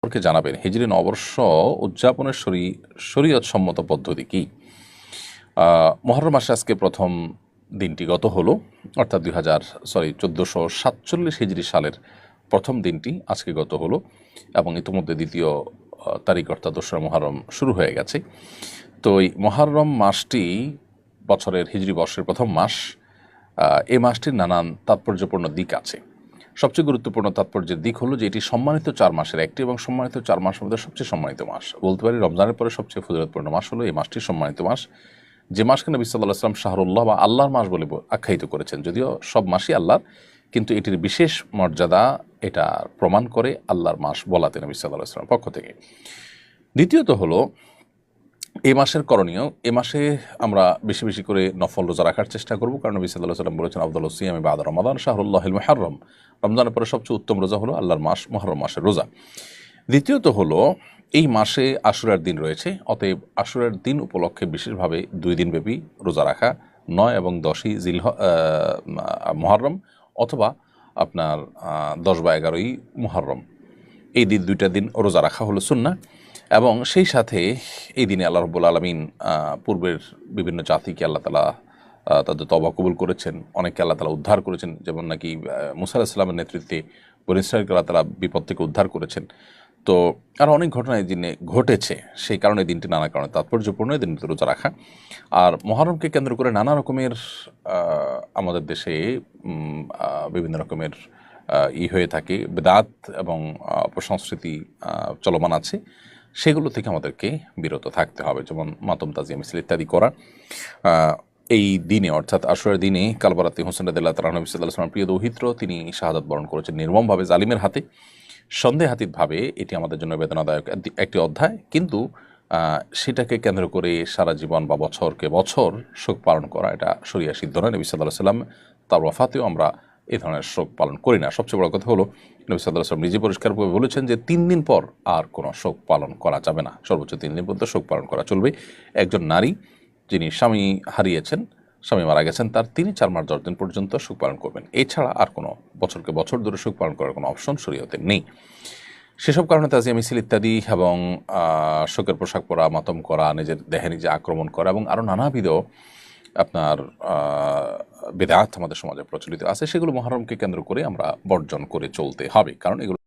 সম্পর্কে জানাবেন। হিজরি নববর্ষ উদযাপনের শরীয়ত সম্মত পদ্ধতি কি? মুহররম মাসে আজকে প্রথম দিনটি গত হলো, অর্থাৎ 1447 হিজরি সালের প্রথম দিনটি আজকে গত হলো এবং ইতিমধ্যে দ্বিতীয় তারিখ অর্থাৎ 2রা মুহররম শুরু হয়ে গেছে। তো এই মুহররম মাসটি বছরের হিজরি বর্ষের প্রথম মাস। এই মাসটির নানান তাৎপর্যপূর্ণ দিক আছে। সবচেয়ে গুরুত্বপূর্ণ তাৎপর্যের দিক হলো যে এটি সম্মানিত 4 মাসের একটি এবং সম্মানিত 4 মাসের মধ্যে সবচেয়ে সম্মানিত মাস। বলতে পারি রমজানের পরে সবচেয়ে ফজিলতপূর্ণ মাস হলো এই মাসটি, সম্মানিত মাস। যে মাসকে নবী সাল্লাল্লাহু আলাইহি ওয়াসাল্লাম শাহরুল্লাহ বা আল্লাহর মাস বলে আখ্যায়িত করেছেন। যদিও সব মাসই আল্লাহর, কিন্তু এটির বিশেষ মর্যাদা এটা প্রমাণ করে আল্লাহর মাস বলাতে নবী সাল্লাল্লাহু আলাইহি ওয়াসাল্লাম পক্ষ থেকে। দ্বিতীয়ত হলো এই মাসের করণীয়। এ মাসে আমরা বেশি বেশি করে নফল রোজা রাখার চেষ্টা করব, কারণ নবী সাল্লাল্লাহু আলাইহি ওয়াসাল্লাম বলেছেন আফদালুস সিয়ামি বা'দা রমাদান শাহরুল্লাহিল মুহররম। রমজানের পরে সবচেয়ে উত্তম রোজা হলো আল্লাহর মাস মুহররম মাসের রোজা। দ্বিতীয়ত হলো এই মাসে আশুরার দিন রয়েছে, অতএব আশুরার দিন উপলক্ষে বিশেষভাবে 2 দিন ব্যাপী রোজা রাখা, 9 এবং 10ই মুহররম অথবা আপনার 10 বা 11ই মুহররম, এই দিন 2টা দিন রোজা রাখা হলো সুন্নাহ। এবং সেই সাথে এই দিনে আল্লাহ রাব্বুল আলামিন পূর্বের বিভিন্ন জাতিকে আল্লাহ তাআলা তাদের তওবা কবুল করেছেন, অনেককে আল্লাহ তাআলা উদ্ধার করেছেন, যেমন নাকি মুসা আলাইহিস সালামের নেতৃত্বে বনী ইসরাঈলকে আল্লাহ তাআলা বিপদ থেকে উদ্ধার করেছেন। তো আরও অনেক ঘটনা এই দিনে ঘটেছে, সেই কারণে দিনটি নানা কারণে তাৎপর্যপূর্ণ, এই দিনটি রোজা রাখা। আর মুহররমকে কেন্দ্র করে নানা রকমের আমাদের দেশে বিভিন্ন রকমের হয়ে থাকে, বেদাত এবং অপসংস্কৃতি চলমান আছে, সেগুলো থেকে আমাদেরকে বিরত থাকতে হবে। যেমন মাতম, তাজিয়া, মিছিল ইত্যাদি করা। এই দিনে অর্থাৎ আশুরার দিনে কালবারাতে হোসেন রাদিয়াল্লাহু তাআলা নবী সাল্লাল্লাহু আলাইহি ওয়াসাল্লাম প্রিয় দৌহিত্র, তিনি শাহাদাত বরণ করেছেন নির্মমভাবে জালিমের হাতে। সন্দেহাতীতভাবে এটি আমাদের জন্য বেদনাদায়ক একটি অধ্যায়, কিন্তু সেটাকে কেন্দ্র করে সারা জীবন বা বছরকে বছর শোক পালন করা এটা শরিয়া সিদ্ধ নয়। নবী সাল্লাল্লাহু আলাইহি ওয়াসাল্লাম তার ওয়াফাতেও আমরা এই ধরনের শোক পালন করি না। সবচেয়ে বড় কথা হলো নবী সাল্লাল্লাহু আলাইহি ওয়াসাল্লাম নিজে পরিষ্কারভাবে বলেছেন যে 3 দিন পর আর কোনো শোক পালন করা যাবে না, সর্বোচ্চ 3 দিন পর্যন্ত শোক পালন করা চলবে। একজন নারী যিনি স্বামী হারিয়েছেন, স্বামী মারা গেছেন, তার তিনি 4 মাস 10 দিন পর্যন্ত শোক পালন করবেন। এছাড়া আর কোনো বছরকে বছর ধরে শোক পালন করার কোনো অপশন শরীয়তে নেই। সেসব কারণে তাজিয়া, মিছিল ইত্যাদি এবং শোকের পোশাক পরা, মাতম করা, নিজের দেহে নিজে আক্রমণ করা এবং আরও নানাবিধ আপনার বেদাত আমাদের সমাজে প্রচলিত আছে, সেগুলো মুহররমকে কেন্দ্র করে আমরা বর্জন করে চলতে হবে, কারণ এগুলো